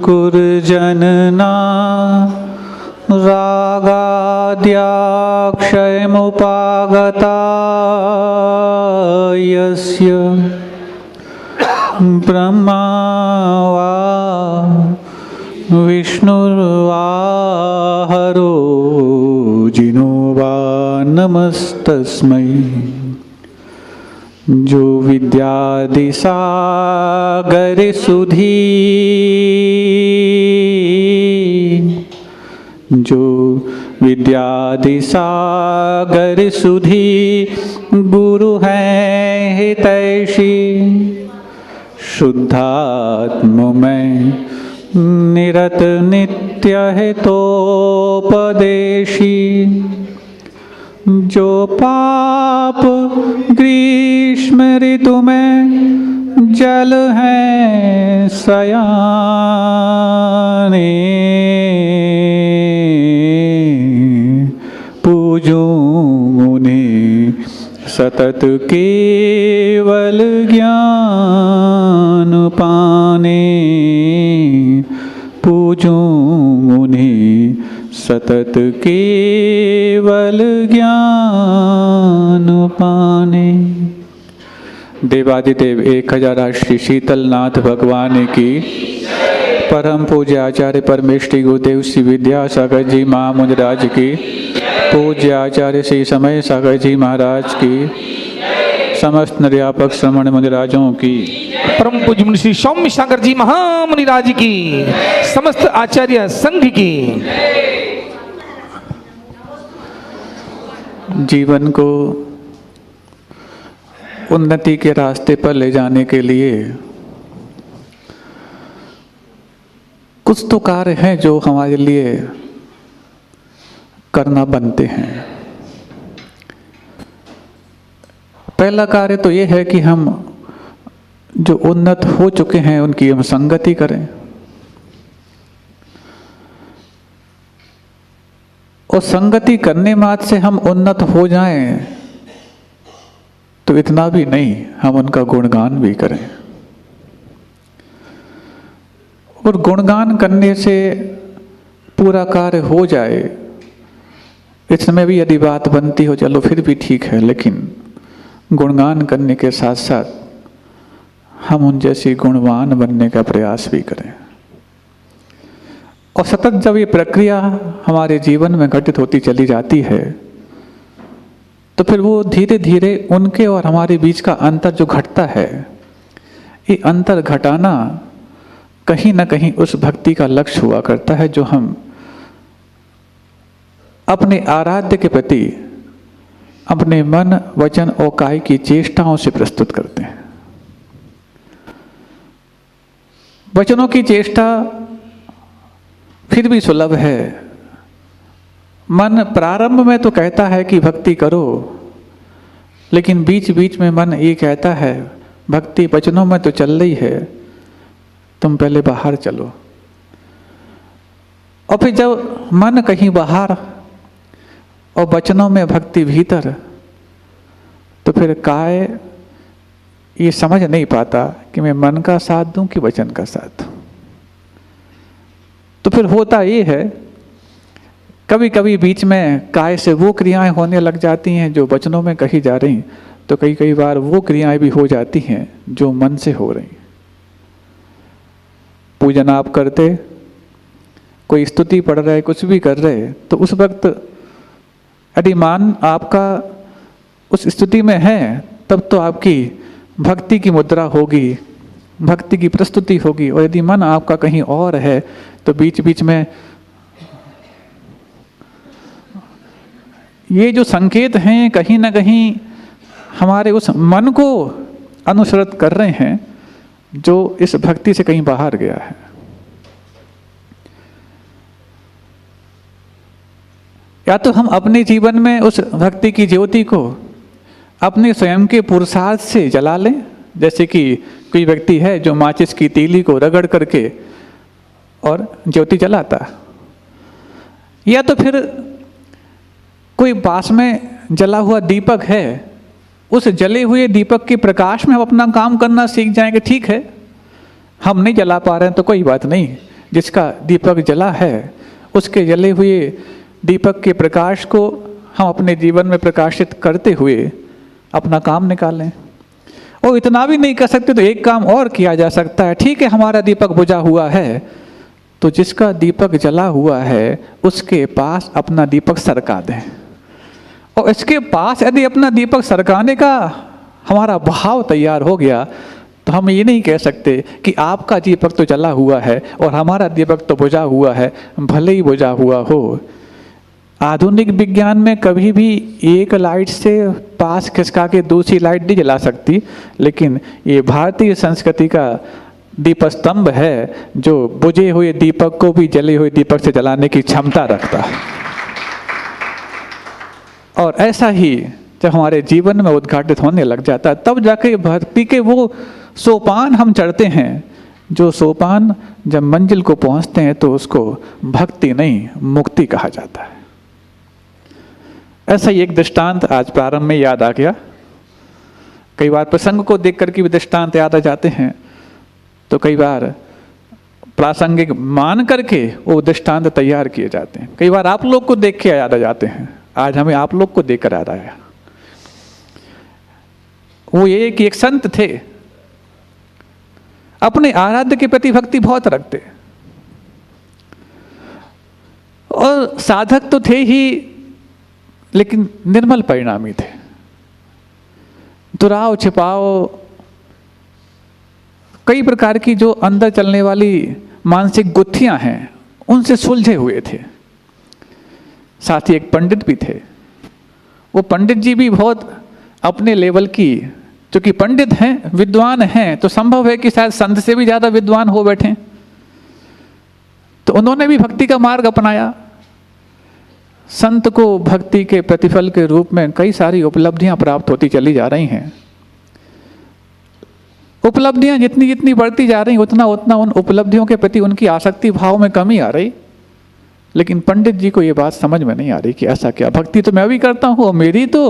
गुरुजनना रागाद्याक्षयमुपागता यस्य ब्रह्मा वा विष्णुर्वा हरो जिनो वा नमस्तस्मै। जो विद्यादिसागर सुधी जो विद्यादिसागर सुधी गुरु हैं हितैषी शुद्धात्म में निरत नित्य हितोपदेशी। जो पाप ग्रीष्म ऋतु में जल हैं सयाने पूजूं उन्हें सतत केवल ज्ञान पाने पूजूं उन्हें सतत केवल ज्ञान पाने। देवादिदेव 1008 श्री शीतलनाथ भगवान की परम पूज्य आचार्य परमेष्टि गुरुदेव श्री विद्यासागर जी महामुनिराज की पूज्य आचार्य श्री समय सागर जी महाराज की समस्त निर्यापक श्रमण मुनिराजों की परम पूज्य मुनि श्री सौम्य सागर जी महामुनिराज की समस्त आचार्य संघ की। जीवन को उन्नति के रास्ते पर ले जाने के लिए कुछ तो कार्य हैं जो हमारे लिए करना बनते हैं। पहला कार्य तो ये है कि हम जो उन्नत हो चुके हैं उनकी हम संगति करें और संगति करने मात्र से हम उन्नत हो जाएं तो इतना भी नहीं, हम उनका गुणगान भी करें। और गुणगान करने से पूरा कार्य हो जाए इसमें भी यदि बात बनती हो चलो फिर भी ठीक है, लेकिन गुणगान करने के साथ साथ हम उन जैसी गुणवान बनने का प्रयास भी करें। और सतत जब ये प्रक्रिया हमारे जीवन में घटित होती चली जाती है तो फिर वो धीरे धीरे उनके और हमारे बीच का अंतर जो घटता है, ये अंतर घटाना कहीं ना कहीं उस भक्ति का लक्ष्य हुआ करता है जो हम अपने आराध्य के प्रति अपने मन वचन और काय की चेष्टाओं से प्रस्तुत करते हैं। वचनों की चेष्टा फिर भी सुलभ है। मन प्रारंभ में तो कहता है कि भक्ति करो, लेकिन बीच बीच में मन ये कहता है भक्ति वचनों में तो चल रही है, तुम पहले बाहर चलो। और फिर जब मन कहीं बाहर और वचनों में भक्ति भीतर, तो फिर काय ये समझ नहीं पाता कि मैं मन का साथ दूं कि वचन का साथ दूं। तो फिर होता ये है कभी कभी बीच में काय से वो क्रियाएं होने लग जाती हैं जो वचनों में कही जा रही, तो कई बार वो क्रियाएं भी हो जाती हैं जो मन से हो रही। पूजन आप करते, कोई स्तुति पढ़ रहे, कुछ भी कर रहे, तो उस वक्त यदि मान आपका उस स्तुति में है तब तो आपकी भक्ति की मुद्रा होगी, भक्ति की प्रस्तुति होगी। और यदि मन आपका कहीं और है तो बीच बीच में ये जो संकेत हैं कहीं ना कहीं हमारे उस मन को अनुसरित कर रहे हैं जो इस भक्ति से कहीं बाहर गया है। या तो हम अपने जीवन में उस भक्ति की ज्योति को अपने स्वयं के पुरुषार्थ से जला लें, जैसे कि कोई व्यक्ति है जो माचिस की तीली को रगड़ करके और ज्योति जलाता, या तो फिर कोई पास में जला हुआ दीपक है, उस जले हुए दीपक के प्रकाश में हम अपना काम करना सीख जाएं कि ठीक है हम नहीं जला पा रहे हैं तो कोई बात नहीं, जिसका दीपक जला है उसके जले हुए दीपक के प्रकाश को हम अपने जीवन में प्रकाशित करते हुए अपना काम निकालें। और इतना भी नहीं कर सकते तो एक काम और किया जा सकता है। ठीक है, हमारा दीपक बुझा हुआ है, तो जिसका दीपक जला हुआ है उसके पास अपना दीपक सरका दें। और इसके पास यदि अपना दीपक सरकाने का हमारा भाव तैयार हो गया तो हम ये नहीं कह सकते कि आपका दीपक तो जला हुआ है और हमारा दीपक तो बुझा हुआ है, भले ही बुझा हुआ हो। आधुनिक विज्ञान में कभी भी एक लाइट से पास खिसका के दूसरी लाइट नहीं जला सकती, लेकिन ये भारतीय संस्कृति का दीप स्तंभ है जो बुझे हुए दीपक को भी जले हुए दीपक से जलाने की क्षमता रखता है। और ऐसा ही जब हमारे जीवन में उद्घाटित होने लग जाता है तब जाके भक्ति के वो सोपान हम चढ़ते हैं, जो सोपान जब मंजिल को पहुंचते हैं तो उसको भक्ति नहीं मुक्ति कहा जाता है। ऐसा ही एक दृष्टांत आज प्रारंभ में याद आ गया। कई बार प्रसंग को देख करके भी दृष्टांत याद आ जाते हैं, तो कई बार प्रासंगिक मान करके वो दृष्टांत तैयार किए जाते हैं। कई बार आप लोग को देख के याद आ जाते हैं, आज हमें आप लोग को देख कर याद आया। वो ये कि एक संत थे, अपने आराध्य के प्रति भक्ति बहुत रखते और साधक तो थे ही, लेकिन निर्मल परिणामी थे। दुराव छिपाव कई प्रकार की जो अंदर चलने वाली मानसिक गुत्थियां हैं उनसे सुलझे हुए थे। साथ ही एक पंडित भी थे। वो पंडित जी भी बहुत अपने लेवल की, क्योंकि पंडित हैं, विद्वान हैं, तो संभव है कि शायद संत से भी ज़्यादा विद्वान हो बैठे। तो उन्होंने भी भक्ति का मार्ग अपनाया। संत को भक्ति के प्रतिफल के रूप में कई सारी उपलब्धियां प्राप्त होती चली जा रही हैं। उपलब्धियां जितनी जितनी बढ़ती जा रही उतना उतना उन उपलब्धियों के प्रति उनकी आसक्ति भाव में कमी आ रही। लेकिन पंडित जी को ये बात समझ में नहीं आ रही कि ऐसा क्या, भक्ति तो मैं भी करता हूँ और मेरी तो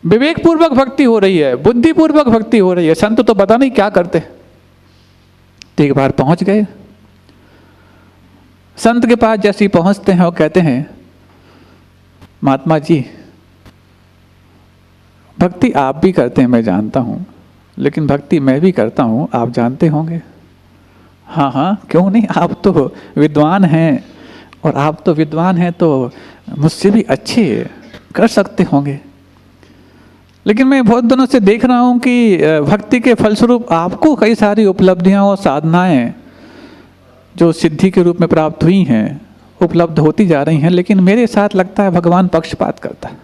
विवेकपूर्वक भक्ति हो रही है, बुद्धिपूर्वक भक्ति हो रही है, संत तो पता नहीं क्या करते। तो एक बार पहुंच गए संत के पास। जैसे ही पहुंचते हैं वो कहते हैं, महात्मा जी भक्ति आप भी करते हैं मैं जानता हूं, लेकिन भक्ति मैं भी करता हूं, आप जानते होंगे। हाँ हाँ क्यों नहीं, आप तो विद्वान हैं और आप तो विद्वान हैं तो मुझसे भी अच्छे कर सकते होंगे। लेकिन मैं बहुत दिनों से देख रहा हूं कि भक्ति के फलस्वरूप आपको कई सारी उपलब्धियां और साधनाएं जो सिद्धि के रूप में प्राप्त हुई हैं उपलब्ध होती जा रही हैं, लेकिन मेरे साथ लगता है भगवान पक्षपात करता है।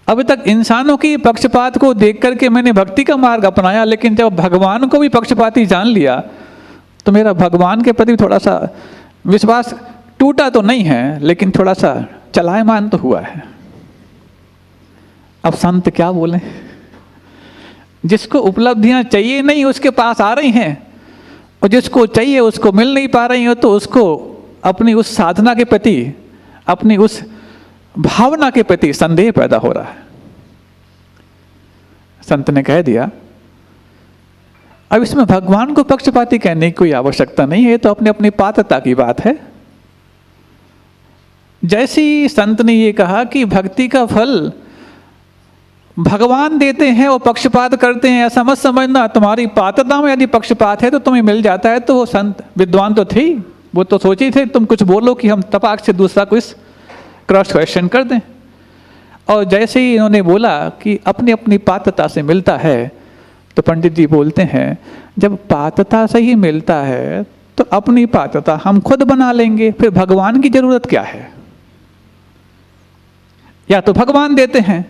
अभी तक इंसानों की पक्षपात को देख करके मैंने भक्ति का मार्ग अपनाया, लेकिन जब भगवान को भी पक्षपाती जान लिया तो मेरा भगवान के प्रति थोड़ा सा विश्वास टूटा तो नहीं है, लेकिन थोड़ा सा चलायमान तो हुआ है। अब संत क्या बोले, जिसको उपलब्धियां चाहिए नहीं उसके पास आ रही हैं और जिसको चाहिए उसको मिल नहीं पा रही हो, तो उसको अपनी उस साधना के प्रति, अपनी उस भावना के प्रति संदेह पैदा हो रहा है। संत ने कह दिया अब इसमें भगवान को पक्षपाती कहने की कोई आवश्यकता नहीं है, तो अपने अपनी पात्रता की बात है। जैसे ही संत ने ये कहा कि भक्ति का फल भगवान देते हैं और पक्षपात करते हैं, ऐसा मत समझना, तुम्हारी पात्रता में यदि पक्षपात है तो तुम्हें मिल जाता है। तो वो संत विद्वान तो थे, वो तो सोचे थे तुम कुछ बोलो कि हम तपाक से दूसरा कुछ क्रॉस क्वेश्चन कर दें। और जैसे ही इन्होंने बोला कि अपनी अपनी पात्रता से मिलता है, तो पंडित जी बोलते हैं जब पात्रता से ही मिलता है तो अपनी पात्रता हम खुद बना लेंगे, फिर भगवान की जरूरत क्या है। या तो भगवान देते हैं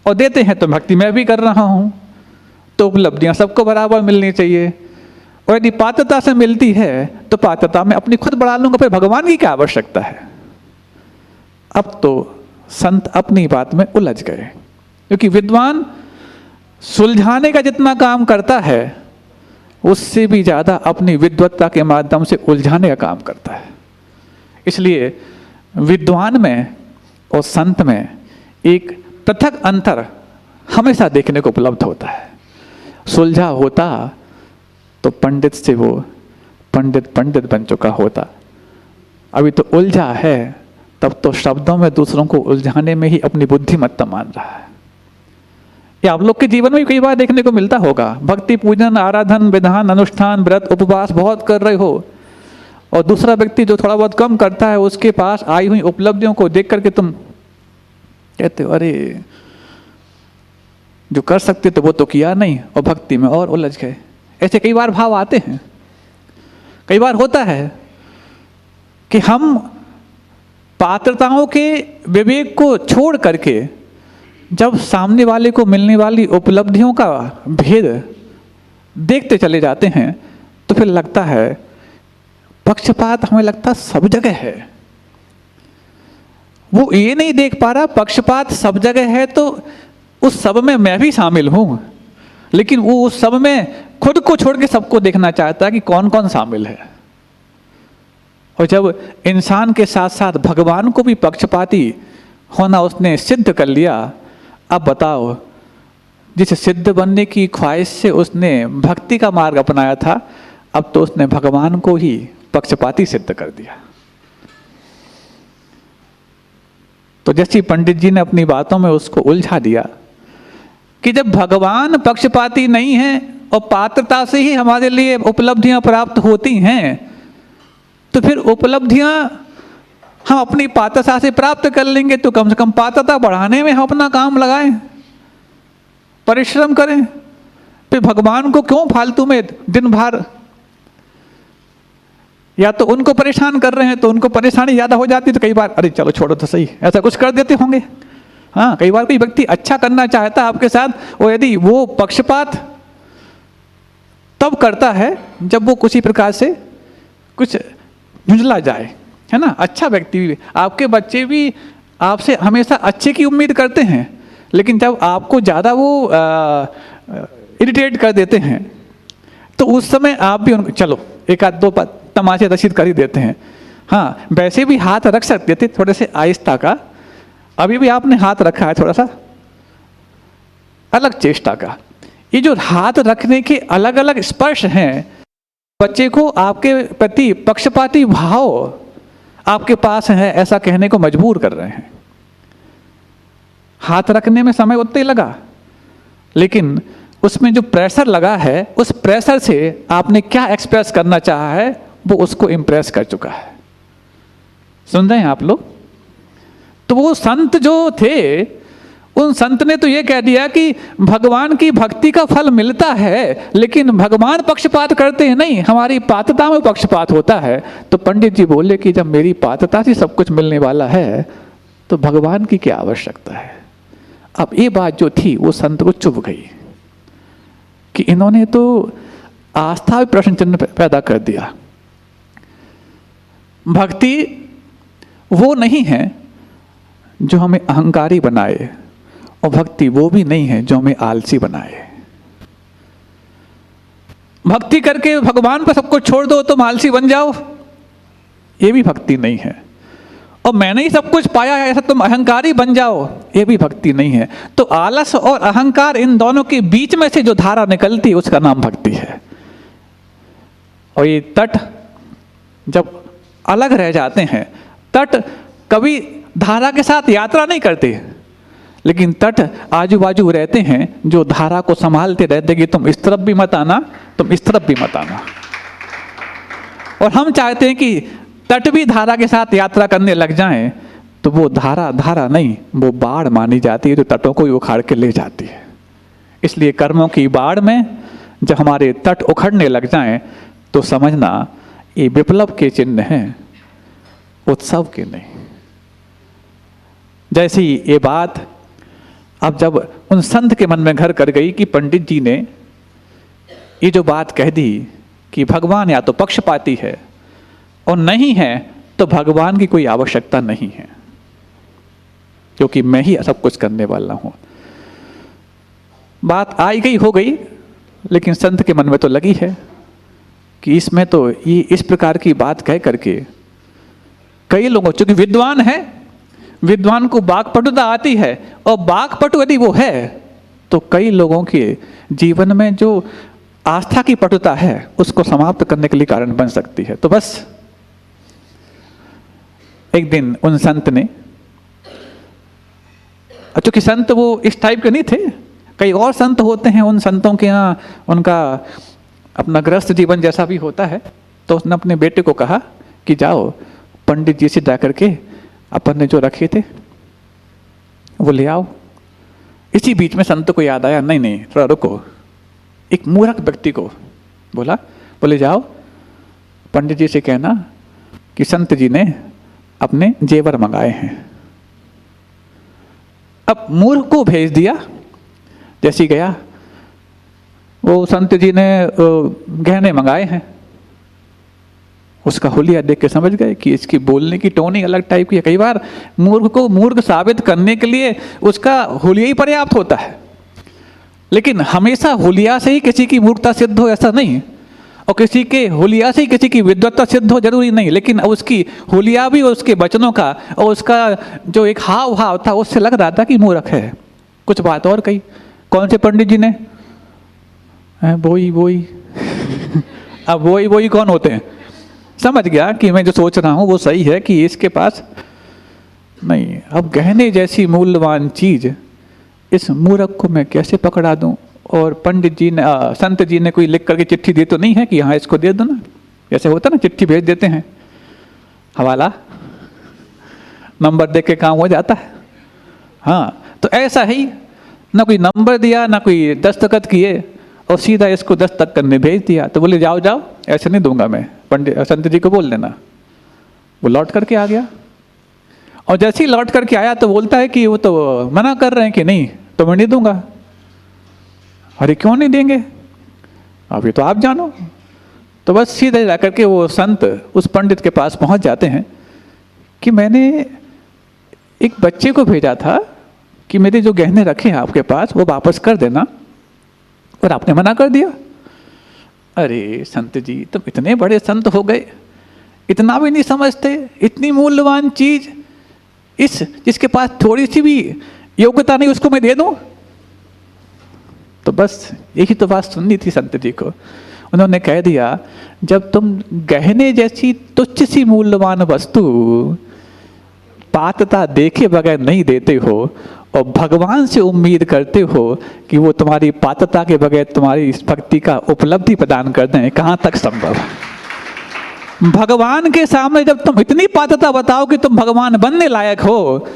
और देते हैं तो भक्ति मैं भी कर रहा हूं, तो उपलब्धियां सबको बराबर मिलनी चाहिए। और यदि पात्रता से मिलती है तो पात्रता मैं अपनी खुद बढ़ा लूंगा, फिर भगवान की क्या आवश्यकता है। अब तो संत अपनी बात में उलझ गए, क्योंकि विद्वान सुलझाने का जितना काम करता है उससे भी ज्यादा अपनी विद्वत्ता के माध्यम से उलझाने का काम करता है। इसलिए विद्वान में और संत में एक पृथक अंतर हमेशा देखने को उपलब्ध होता है। सुलझा होता तो पंडित से वो पंडित बन चुका होता। अभी तो उलझा है, तब तो शब्दों में दूसरों को उलझाने में ही अपनी बुद्धिमत्ता मान रहा है। ये आप लोग के जीवन में कई बार देखने को मिलता होगा। भक्ति, पूजन, आराधन, विधान, अनुष्ठान, व्रत, उपवास बहुत कर रहे हो, और दूसरा व्यक्ति जो थोड़ा बहुत कम करता है, उसके पास आई हुई उपलब्धियों को देख करके तुम कहते हो अरे जो कर सकते तो वो तो किया नहीं, और भक्ति में और उलझ गए। ऐसे कई बार भाव आते हैं। कई बार होता है कि हम पात्रताओं के विवेक को छोड़ करके जब सामने वाले को मिलने वाली उपलब्धियों का भेद देखते चले जाते हैं, तो फिर लगता है पक्षपात, हमें लगता सब जगह है। वो ये नहीं देख पा रहा पक्षपात सब जगह है तो उस सब में मैं भी शामिल हूं, लेकिन वो उस सब में खुद को छोड़ के सबको देखना चाहता है कि कौन कौन शामिल है। और जब इंसान के साथ साथ भगवान को भी पक्षपाती होना उसने सिद्ध कर लिया, अब बताओ, जिस सिद्ध बनने की ख्वाहिश से उसने भक्ति का मार्ग अपनाया था, अब तो उसने भगवान को ही पक्षपाती सिद्ध कर दिया। तो जैसे पंडित जी ने अपनी बातों में उसको उलझा दिया कि जब भगवान पक्षपाती नहीं है और पात्रता से ही हमारे लिए उपलब्धियां प्राप्त होती हैं, तो फिर उपलब्धियां हम अपनी पात्रता से प्राप्त कर लेंगे, तो कम से कम पात्रता बढ़ाने में हम अपना काम लगाएं, परिश्रम करें। फिर भगवान को क्यों फालतू में दिन भर, या तो उनको परेशान कर रहे हैं तो उनको परेशानी ज़्यादा हो जाती, तो कई बार अरे चलो छोड़ो तो सही, ऐसा कुछ कर देते होंगे। हाँ, कई बार कोई व्यक्ति अच्छा करना चाहता है आपके साथ, और यदि वो पक्षपात तब करता है जब वो किसी प्रकार से कुछ झुंझला जाए, है ना। अच्छा व्यक्ति भी, आपके बच्चे भी आपसे हमेशा अच्छे की उम्मीद करते हैं, लेकिन जब आपको ज़्यादा वो इरिटेट कर देते हैं, तो उस समय आप भी उनको चलो एक आध दो तमाचे रसीद कर ही देते हैं। हाँ, वैसे भी हाथ रख सकते थे थोड़े से आहिस्ता का, अभी भी आपने हाथ रखा है थोड़ा सा अलग चेष्टा का। ये जो हाथ रखने के अलग अलग स्पर्श हैं, बच्चे को आपके प्रति पक्षपाती भाव आपके पास है ऐसा कहने को मजबूर कर रहे हैं। हाथ रखने में समय उतना ही लगा, लेकिन उसमें जो प्रेशर लगा है, उस प्रेशर से आपने क्या एक्सप्रेस करना चाहा है वो उसको इम्प्रेस कर चुका है। सुन रहे हैं आप लोग? तो वो संत जो थे, उन संत ने तो ये कह दिया कि भगवान की भक्ति का फल मिलता है, लेकिन भगवान पक्षपात करते हैं नहीं, हमारी पात्रता में पक्षपात होता है। तो पंडित जी बोले कि जब मेरी पात्रता से सब कुछ मिलने वाला है, तो भगवान की क्या आवश्यकता है। अब ये बात जो थी वो संत को चुभ गई कि इन्होंने तो आस्था में प्रश्न चिन्ह पैदा कर दिया। भक्ति वो नहीं है जो हमें अहंकारी बनाए, और भक्ति वो भी नहीं है जो हमें आलसी बनाए। भक्ति करके भगवान पर सब कुछ छोड़ दो तुम आलसी बन जाओ, ये भी भक्ति नहीं है। और मैंने ही सब कुछ पाया है ऐसा तुम अहंकारी बन जाओ, ये भी भक्ति नहीं है। तो आलस और अहंकार, इन दोनों के बीच में से जो धारा निकलती है उसका नाम भक्ति है। और ये तट जब अलग रह जाते हैं, तट कभी धारा के साथ यात्रा नहीं करते, लेकिन तट आजू बाजू रहते हैं जो धारा को संभालते रहते कि तुम इस तरफ भी मत आना, तुम इस तरफ भी मत आना। और हम चाहते हैं कि तट भी धारा के साथ यात्रा करने लग जाएं, तो वो धारा नहीं, वो बाढ़ मानी जाती है जो तटों को उखाड़ के ले जाती है। इसलिए कर्मों की बाढ़ में जब हमारे तट उखड़ने लग जाएं, तो समझना ये विप्लव के चिन्ह हैं, उत्सव के नहीं। जैसी ये बात अब जब उन संत के मन में घर कर गई कि पंडित जी ने ये जो बात कह दी कि भगवान या तो पक्षपाती है और नहीं है तो भगवान की कोई आवश्यकता नहीं है, क्योंकि मैं ही सब कुछ करने वाला हूं। बात आई गई हो गई, लेकिन संत के मन में तो लगी है कि इसमें तो ये इस प्रकार की बात कह करके कई लोगों, चूंकि विद्वान है, विद्वान को वाक्पटुता आती है, और वाक्पटु यदि वो है तो कई लोगों के जीवन में जो आस्था की पटुता है उसको समाप्त करने के लिए कारण बन सकती है। तो बस एक दिन उन संत ने, चूंकि संत वो इस टाइप के नहीं थे, कई और संत होते हैं, उन संतों के यहाँ उनका अपना गृहस्थ जीवन जैसा भी होता है। तो उसने अपने बेटे को कहा कि जाओ पंडित जी से जाकर के अपन ने जो रखे थे वो ले आओ। इसी बीच में संत को याद आया, नहीं नहीं थोड़ा रुको, एक मूर्ख व्यक्ति को बोले जाओ पंडित जी से कहना कि संत जी ने अपने जेवर मंगाए हैं। अब मूर्ख को भेज दिया, जैसे गया वो संत जी ने गहने मंगाए हैं। उसका हुलिया देख के समझ गए कि इसकी बोलने की टोन ही अलग टाइप की है। कई बार मूर्ख को मूर्ख साबित करने के लिए उसका हुलिया ही पर्याप्त होता है, लेकिन हमेशा हुलिया से ही किसी की मूर्खता सिद्ध हो ऐसा नहीं, और किसी के हुलिया से ही किसी की विद्वत्ता सिद्ध हो जरूरी नहीं। लेकिन उसकी हुलिया भी उसके वचनों का और उसका जो एक हाव भाव था उससे लग रहा था कि मूर्ख है। कुछ बात और कही, कौन से पंडित जी ने? बोई अब बोई कौन होते हैं? समझ गया कि मैं जो सोच रहा हूँ वो सही है कि इसके पास नहीं। अब गहने जैसी मूल्यवान चीज इस मूर्ख को मैं कैसे पकड़ा दूं? और पंडित जी ने संत जी ने कोई लिख करके चिट्ठी दी तो नहीं है कि हाँ इसको दे दो ना, जैसे होता ना चिट्ठी भेज देते हैं, हवाला नंबर दे के काम हो जाता है। हाँ, तो ऐसा ही ना कोई नंबर दिया ना कोई दस्तखत किए और सीधा इसको दस्तक करने भेज दिया। तो बोले जाओ जाओ, ऐसे नहीं दूंगा मैं, पंडित संत जी को बोल देना। वो लौट करके आ गया, और जैसे ही लौट करके आया तो बोलता है कि वो तो मना कर रहे हैं कि नहीं, तो मैं नहीं दूंगा। अरे क्यों नहीं देंगे? अभी तो आप जानो। तो बस सीधे जाकर के वो संत उस पंडित के पास पहुंच जाते हैं कि मैंने एक बच्चे को भेजा था कि मेरे जो गहने रखे हैं आपके पास वो वापस कर देना, और आपने मना कर दिया। अरे संत जी तुम इतने बड़े संत हो गए, इतना भी नहीं समझते? इतनी मूल्यवान चीज जिसके पास थोड़ी सी भी योग्यता नहीं उसको मैं दे दूं? तो बस यही तो बात सुननी थी संत जी को। उन्होंने कह दिया, जब तुम गहने जैसी तुच्छ सी मूल्यवान वस्तु पात्रता देखे बगैर नहीं देते हो और भगवान से उम्मीद करते हो कि वो तुम्हारी पात्रता के बगैर तुम्हारी इस भक्ति का उपलब्धि प्रदान कर दें, कहाँ तक संभव? भगवान के सामने जब तुम इतनी पात्रता बताओ कि तुम भगवान बनने लायक हो,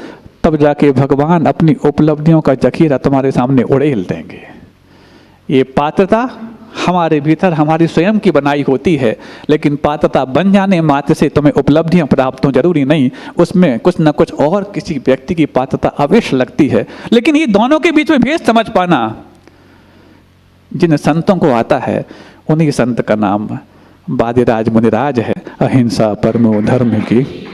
तब जाके भगवान अपनी उपलब्धियों का जखीरा तुम्हारे सामने उड़ेल देंगे। ये पात्रता हमारे भीतर हमारी स्वयं की बनाई होती है, लेकिन पात्रता बन जाने मात्र से तुम्हें उपलब्धियां प्राप्त हो जरूरी नहीं, उसमें कुछ न कुछ और किसी व्यक्ति की पात्रता अवश्य लगती है। लेकिन ये दोनों के बीच में भेद समझ पाना जिन संतों को आता है, उन्हीं संत का नाम वादिराज मुनिराज है। अहिंसा परमो धर्म की